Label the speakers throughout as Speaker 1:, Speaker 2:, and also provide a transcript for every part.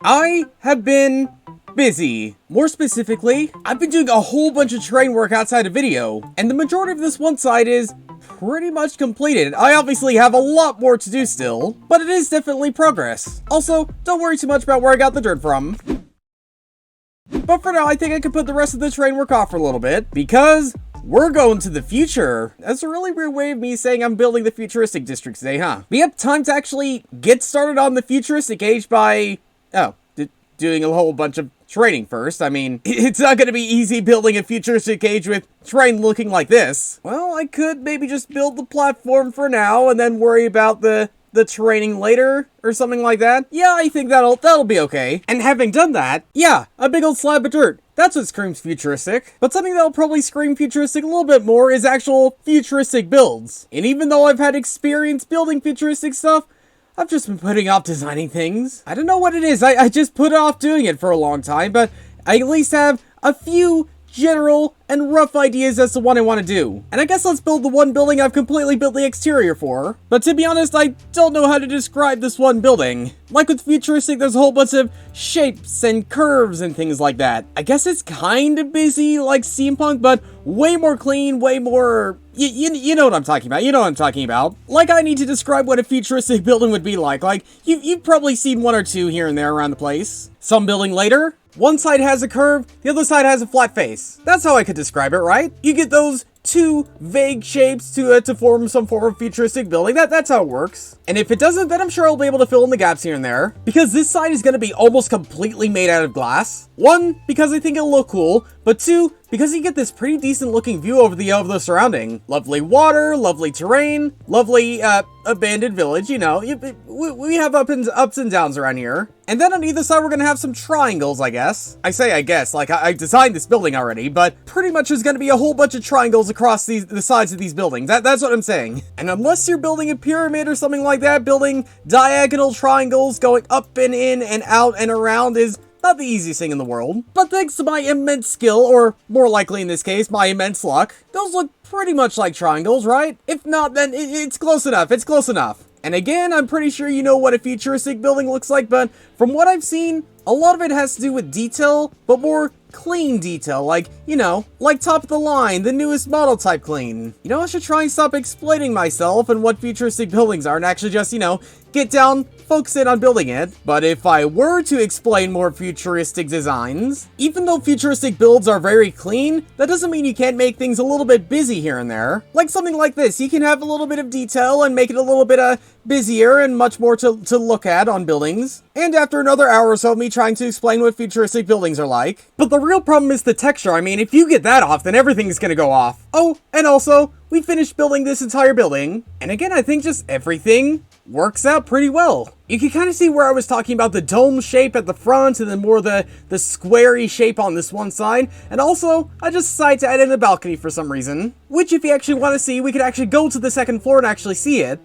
Speaker 1: I have been busy. More specifically, I've been doing a whole bunch of terrain work outside of video, and the majority of this one side is pretty much completed. I obviously have a lot more to do still, but it is definitely progress. Also, don't worry too much about where I got the dirt from. But for now, I think I can put the rest of the terrain work off for a little bit, because we're going to the future. That's a really weird way of me saying I'm building the futuristic district today, huh? We have time to actually get started on the futuristic age by, doing a whole bunch of training first. I mean, it's not going to be easy building a futuristic age with terrain looking like this. Well, I could maybe just build the platform for now and then worry about the training later or something like that. Yeah, I think that'll be okay. And having done that, yeah, a big old slab of dirt. That's what screams futuristic. But something that'll probably scream futuristic a little bit more is actual futuristic builds. And even though I've had experience building futuristic stuff, I've just been putting off designing things. I don't know what it is. I just put off doing it for a long time, but I at least have a few general and rough ideas as to what I want to do. And I guess let's build the one building I've completely built the exterior for. But to be honest, I don't know how to describe this one building. Like with futuristic, there's a whole bunch of shapes and curves and things like that. I guess it's kind of busy like steampunk, but way more clean, way more... You know what I'm talking about. You know what I'm talking about. Like, I need to describe what a futuristic building would be like. Like, you've probably seen one or two here and there around the place. Some building later, one side has a curve, the other side has a flat face. That's how I could describe it, right? You get those two vague shapes to form some form of futuristic building. That's how it works. And if it doesn't, then I'm sure I'll be able to fill in the gaps here and there. Because this side is going to be almost completely made out of glass. One, because I think it'll look cool. But two, because you get this pretty decent looking view over the surrounding. Lovely water, lovely terrain, lovely abandoned village, you know. We have ups and downs around here. And then on either side we're gonna have some triangles, I guess. I say I guess, like I designed this building already, but pretty much there's gonna be a whole bunch of triangles across the sides of these buildings. That's what I'm saying. And unless you're building a pyramid or something like that, building diagonal triangles going up and in and out and around is not the easiest thing in the world. But thanks to my immense skill, or more likely in this case, my immense luck, those look pretty much like triangles, right? If not, then it's close enough. It's close enough. And again, I'm pretty sure you know what a futuristic building looks like, but from what I've seen, a lot of it has to do with detail, but more clean detail, like, you know, like top of the line, the newest model type clean. You know, I should try and stop explaining myself and what futuristic buildings are and actually just, you know, get down, focus in on building it. But if I were to explain more futuristic designs, even though futuristic builds are very clean, that doesn't mean you can't make things a little bit busy here and there. Like something like this, you can have a little bit of detail and make it a little bit busier and much more to look at on buildings. And after another hour or so of me trying to explain what futuristic buildings are like. But the real problem is the texture. I mean, if you get that off, then everything's gonna go off. Oh, and also, we finished building this entire building. And again, I think just everything works out pretty well. You can kind of see where I was talking about the dome shape at the front and then more the squarey shape on this one side. And also, I just decided to add in a balcony for some reason. Which, if you actually want to see, we could actually go to the second floor and actually see it.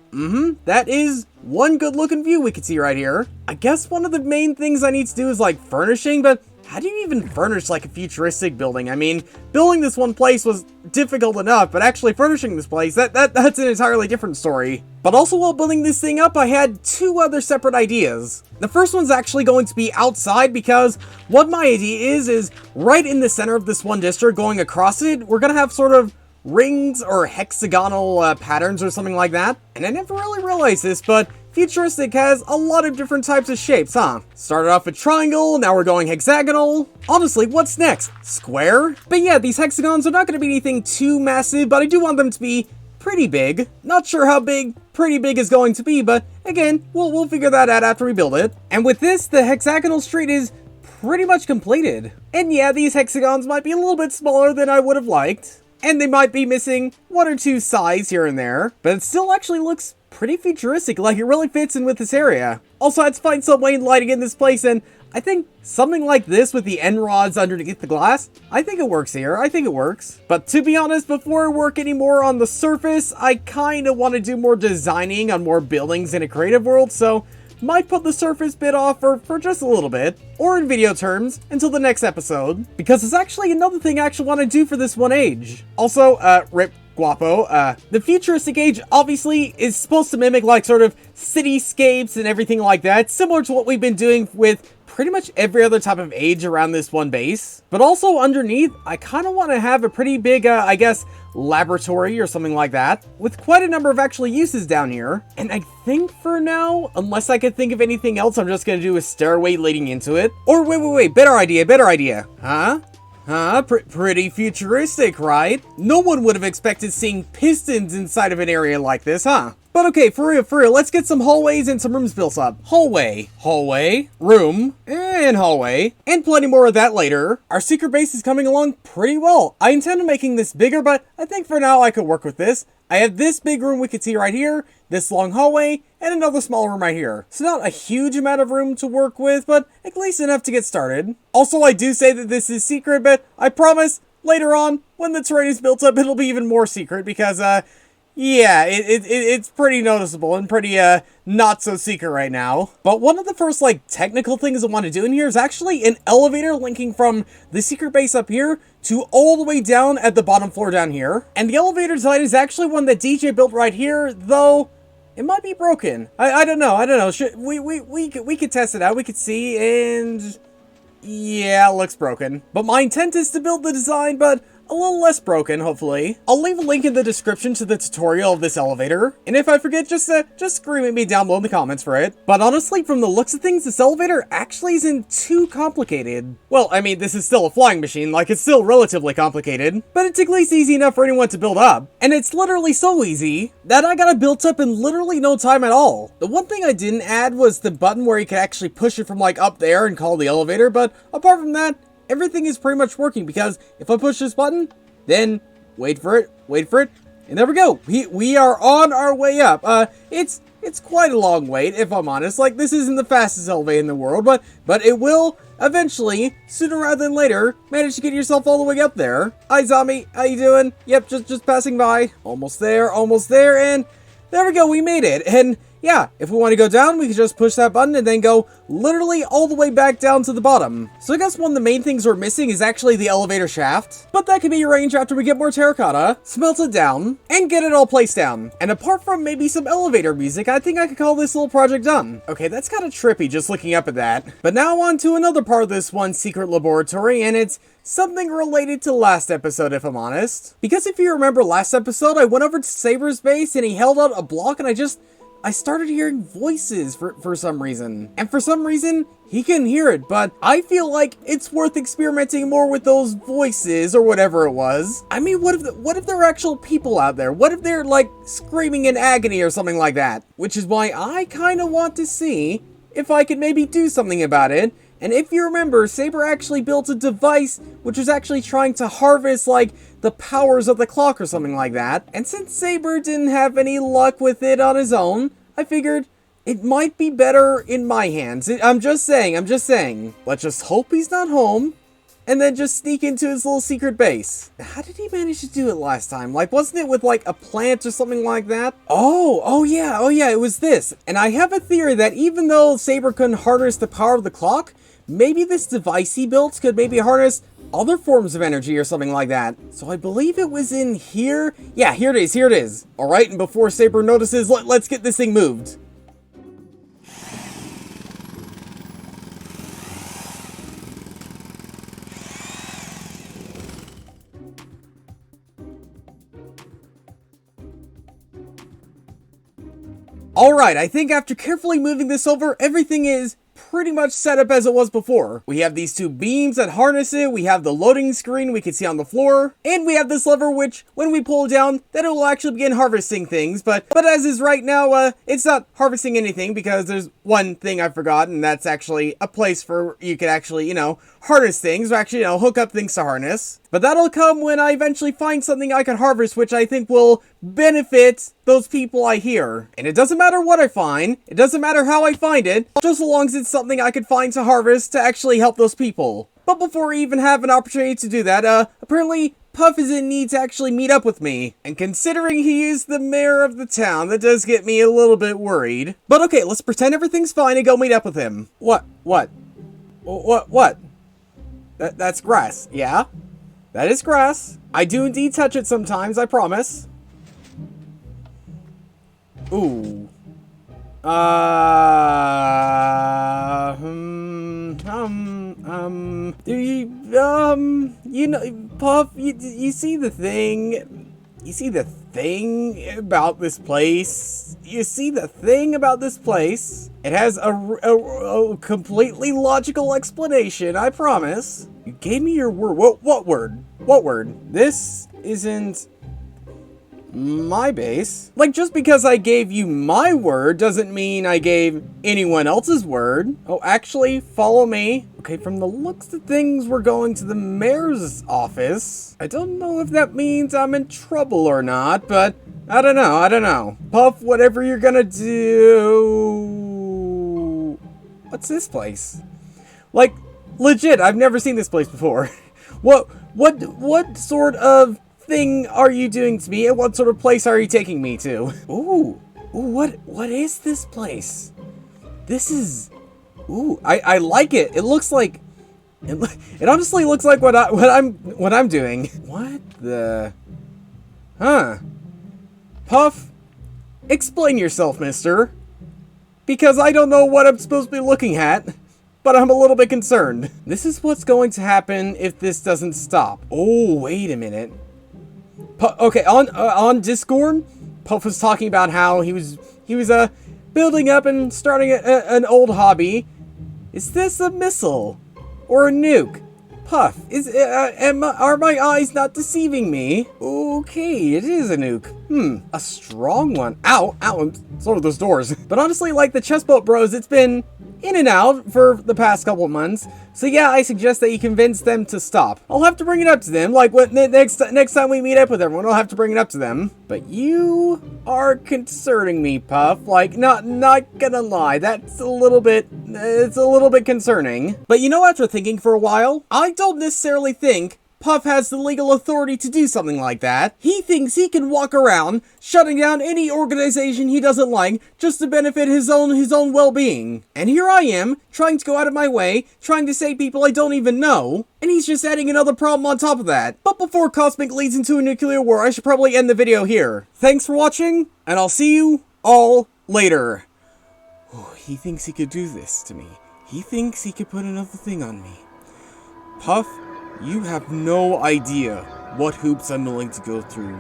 Speaker 1: That is one good looking view we could see right here. I guess one of the main things I need to do is like furnishing, but how do you even furnish like a futuristic building? I mean, building this one place was difficult enough, but actually furnishing this place, that's an entirely different story. But also while building this thing up, I had two other separate ideas. The first one's actually going to be outside because what my idea is right in the center of this one district going across it, we're gonna have sort of rings or hexagonal patterns or something like that. And I never really realized this, but futuristic has a lot of different types of shapes, huh? Started off with triangle, now we're going hexagonal. Honestly, what's next? Square? But yeah, these hexagons are not going to be anything too massive, but I do want them to be pretty big. Not sure how big pretty big is going to be, but again, we'll figure that out after we build it. And with this, the hexagonal street is pretty much completed. And yeah, these hexagons might be a little bit smaller than I would have liked. And they might be missing one or two sides here and there, but it still actually looks pretty futuristic, like it really fits in with this area. Also, I had to find some way in lighting in this place, and I think something like this with the end rods underneath the glass, I think it works here. I think it works. But to be honest, before I work any more on the surface, I kind of want to do more designing on more buildings in a creative world, so might put the surface bit off for just a little bit, or in video terms, until the next episode, because there's actually another thing I actually want to do for this one age. Also, rip Guapo, the futuristic age obviously is supposed to mimic like sort of cityscapes and everything like that, similar to what we've been doing with pretty much every other type of age around this one base. But also underneath, I kind of want to have a pretty big, I guess, laboratory or something like that, with quite a number of actually uses down here. And I think for now, unless I could think of anything else, I'm just going to do a stairway leading into it. Or wait, better idea. Pretty futuristic, right? No one would have expected seeing pistons inside of an area like this, huh? But okay, for real, let's get some hallways and some rooms built up. Hallway, room, and hallway, and plenty more of that later. Our secret base is coming along pretty well. I intend on making this bigger, but I think for now I could work with this. I have this big room we could see right here, this long hallway, and another small room right here. So not a huge amount of room to work with, but at least enough to get started. Also, I do say that this is secret, but I promise later on, when the terrain is built up, it'll be even more secret because, yeah, it's pretty noticeable and pretty, not so secret right now. But one of the first, like, technical things I want to do in here is actually an elevator linking from the secret base up here to all the way down at the bottom floor down here. And the elevator design is actually one that DJ built right here, though it might be broken. I don't know. We could test it out. We could see, and yeah, it looks broken. But my intent is to build the design, but a little less broken, hopefully. I'll leave a link in the description to the tutorial of this elevator, and if I forget, just scream at me down below in the comments for it. But honestly, from the looks of things, this elevator actually isn't too complicated. Well, I mean, this is still a flying machine, like, it's still relatively complicated, but it's at least easy enough for anyone to build up. And it's literally so easy that I got it built up in literally no time at all. The one thing I didn't add was the button where you could actually push it from, like, up there and call the elevator, but apart from that, everything is pretty much working, because if I push this button, then wait for it, and there we go. We are on our way up. It's quite a long wait, if I'm honest. Like, this isn't the fastest elevator in the world, but it will eventually, sooner rather than later, manage to get yourself all the way up there. Hi, zombie. How you doing? Yep, just passing by. Almost there, and there we go. We made it. And yeah, if we want to go down, we can just push that button and then go literally all the way back down to the bottom. So I guess one of the main things we're missing is actually the elevator shaft, but that can be arranged after we get more terracotta, smelt it down, and get it all placed down. And apart from maybe some elevator music, I think I could call this little project done. Okay, that's kind of trippy just looking up at that. But now on to another part of this one secret laboratory, and it's something related to last episode, if I'm honest. Because if you remember last episode, I went over to Saber's base and he held out a block, and I started hearing voices for some reason. And for some reason, he couldn't hear it, but I feel like it's worth experimenting more with those voices or whatever it was. I mean, what if there are actual people out there? What if they're like screaming in agony or something like that? Which is why I kind of want to see if I could maybe do something about it. And if you remember, Saber actually built a device which was actually trying to harvest, like, the powers of the clock or something like that. And since Saber didn't have any luck with it on his own, I figured it might be better in my hands. I'm just saying. Let's just hope he's not home, and then just sneak into his little secret base. How did he manage to do it last time? Like, wasn't it with, like, a plant or something like that? Oh yeah, it was this. And I have a theory that even though Saber couldn't harness the power of the clock, maybe this device he built could maybe harness other forms of energy or something like that. So I believe it was in here. Yeah, here it is. All right, and before Saber notices, let's get this thing moved. All right, I think after carefully moving this over, everything is pretty much set up as it was before. We have these two beams that harness it, we have the loading screen we can see on the floor, and we have this lever which, when we pull down, then it will actually begin harvesting things, but as is right now, it's not harvesting anything because there's one thing I forgot, and that's actually a place for you could actually, harness things, or actually, hook up things to harness. But that'll come when I eventually find something I can harvest, which I think will benefit those people I hear. And it doesn't matter what I find, it doesn't matter how I find it, just so long as it's something I can find to harvest to actually help those people. But before I even have an opportunity to do that, apparently Puff is in need to actually meet up with me. And considering he is the mayor of the town, that does get me a little bit worried. But okay, let's pretend everything's fine and go meet up with him. What? That's grass, yeah? That is grass. I do indeed touch it sometimes, I promise. Ooh. Do you know, Puff, you see the thing? You see the thing about this place? You see the thing about this place? It has a completely logical explanation, I promise. You gave me your word. What word? What word? This isn't my base. Like, just because I gave you my word doesn't mean I gave anyone else's word. Oh, actually, follow me. Okay, from the looks of things, we're going to the mayor's office. I don't know if that means I'm in trouble or not, but I don't know. Puff, whatever you're gonna do. What's this place? Like, legit, I've never seen this place before. What sort of thing are you doing to me, and what sort of place are you taking me to? Ooh, what is this place? This is, I like it. It looks like, it honestly looks like what I'm doing. What the, Puff, explain yourself, mister, because I don't know what I'm supposed to be looking at, but I'm a little bit concerned. This is what's going to happen if this doesn't stop. Oh, wait a minute. Okay, on Discord, Puff was talking about how he was building up and starting an old hobby. Is this a missile or a nuke? Puff, are my eyes not deceiving me? Okay, it is a nuke. A strong one. Ow, sort of those doors. But honestly, like the Chessboat Bros, it's been in and out for the past couple of months. So yeah, I suggest that you convince them to stop. I'll have to bring it up to them. Like, what next time we meet up with everyone, I'll have to bring it up to them. But you are concerning me, Puff. Like, not gonna lie, it's a little bit concerning. But you know, after thinking for a while, I don't necessarily think Puff has the legal authority to do something like that. He thinks he can walk around shutting down any organization he doesn't like just to benefit his own well-being. And here I am, trying to go out of my way, trying to save people I don't even know, and he's just adding another problem on top of that. But before Cosmic leads into a nuclear war, I should probably end the video here. Thanks for watching, and I'll see you all later. Oh, he thinks he could do this to me. He thinks he could put another thing on me. Puff, you have no idea what hoops I'm willing to go through.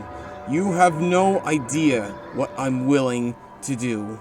Speaker 1: You have no idea what I'm willing to do.